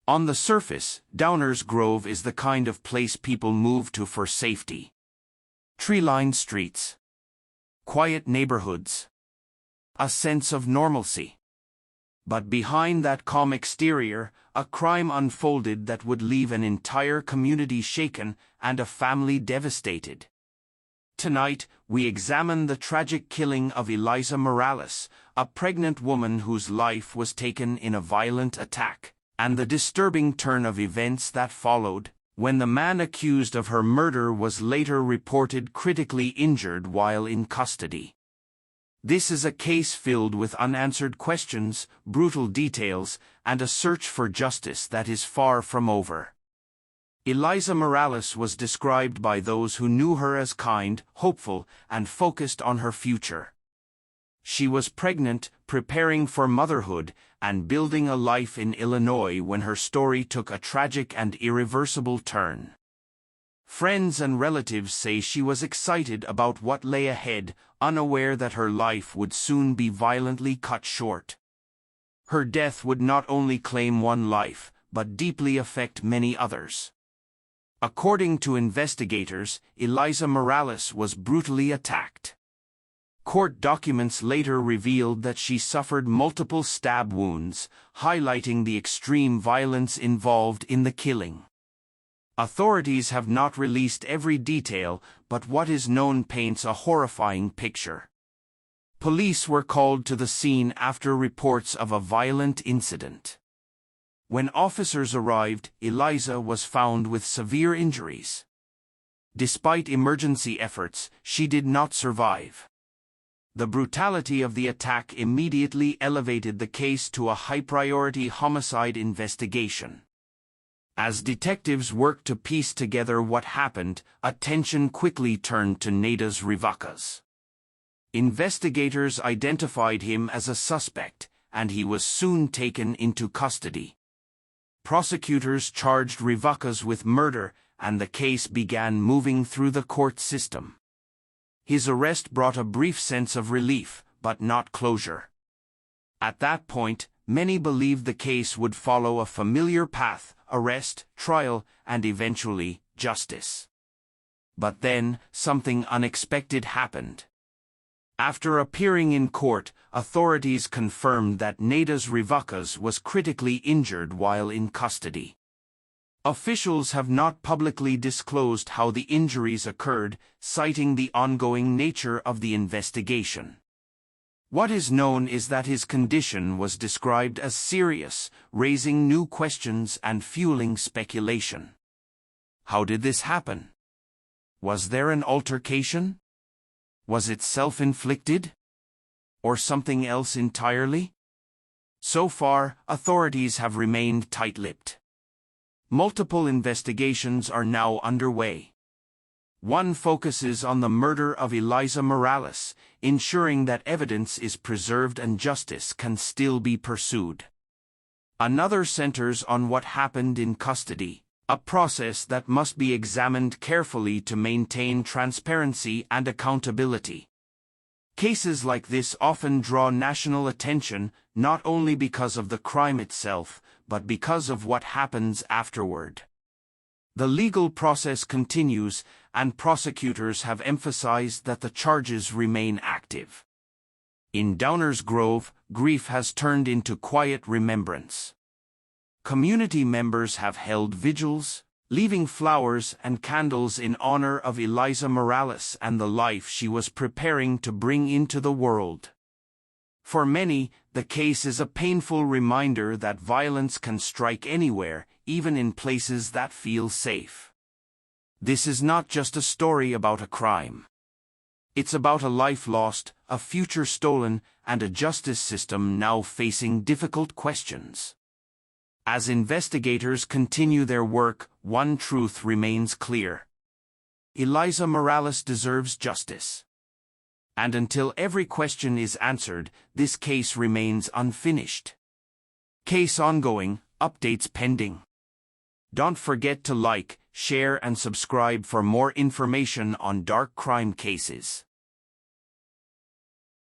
On the surface, Downers Grove is the kind of place people move to for safety. Tree-lined streets, quiet neighborhoods, a sense of normalcy. But behind that calm exterior, a crime unfolded that would leave an entire community shaken and a family devastated. Tonight, we examine the tragic killing of Eliza Morales, a pregnant woman whose life was taken in a violent attack, and the disturbing turn of events that followed, when the man accused of her murder was later reported critically injured while in custody. This is a case filled with unanswered questions, brutal details, and a search for justice that is far from over. Eliza Morales was described by those who knew her as kind, hopeful, and focused on her future. She was pregnant, preparing for motherhood, and building a life in Illinois when her story took a tragic and irreversible turn. Friends and relatives say she was excited about what lay ahead, unaware that her life would soon be violently cut short. Her death would not only claim one life, but deeply affect many others. According to investigators, Eliza Morales was brutally attacked. Court documents later revealed that she suffered multiple stab wounds, highlighting the extreme violence involved in the killing. Authorities have not released every detail, but what is known paints a horrifying picture. Police were called to the scene after reports of a violent incident. When officers arrived, Eliza was found with severe injuries. Despite emergency efforts, she did not survive. The brutality of the attack immediately elevated the case to a high-priority homicide investigation. As detectives worked to piece together what happened, attention quickly turned to Nadas Rivacas. Investigators identified him as a suspect, and he was soon taken into custody. Prosecutors charged Rivacas with murder, and the case began moving through the court system. His arrest brought a brief sense of relief, but not closure. At that point, many believed the case would follow a familiar path: arrest, trial, and eventually, justice. But then, something unexpected happened. After appearing in court, authorities confirmed that Nadas Rivacas was critically injured while in custody. Officials have not publicly disclosed how the injuries occurred, citing the ongoing nature of the investigation. What is known is that his condition was described as serious, raising new questions and fueling speculation. How did this happen? Was there an altercation? Was it self-inflicted? Or something else entirely? So far, authorities have remained tight-lipped. Multiple investigations are now underway. One focuses on the murder of Eliza Morales, ensuring that evidence is preserved and justice can still be pursued. Another centers on what happened in custody, a process that must be examined carefully to maintain transparency and accountability. Cases like this often draw national attention, not only because of the crime itself, but because of what happens afterward. The legal process continues, and prosecutors have emphasized that the charges remain active. In Downers Grove, grief has turned into quiet remembrance. Community members have held vigils, leaving flowers and candles in honor of Eliza Morales and the life she was preparing to bring into the world. For many, the case is a painful reminder that violence can strike anywhere, even in places that feel safe. This is not just a story about a crime. It's about a life lost, a future stolen, and a justice system now facing difficult questions. As investigators continue their work, one truth remains clear. Eliza Morales deserves justice. And until every question is answered, this case remains unfinished. Case ongoing, updates pending. Don't forget to like, share, and subscribe for more information on dark crime cases.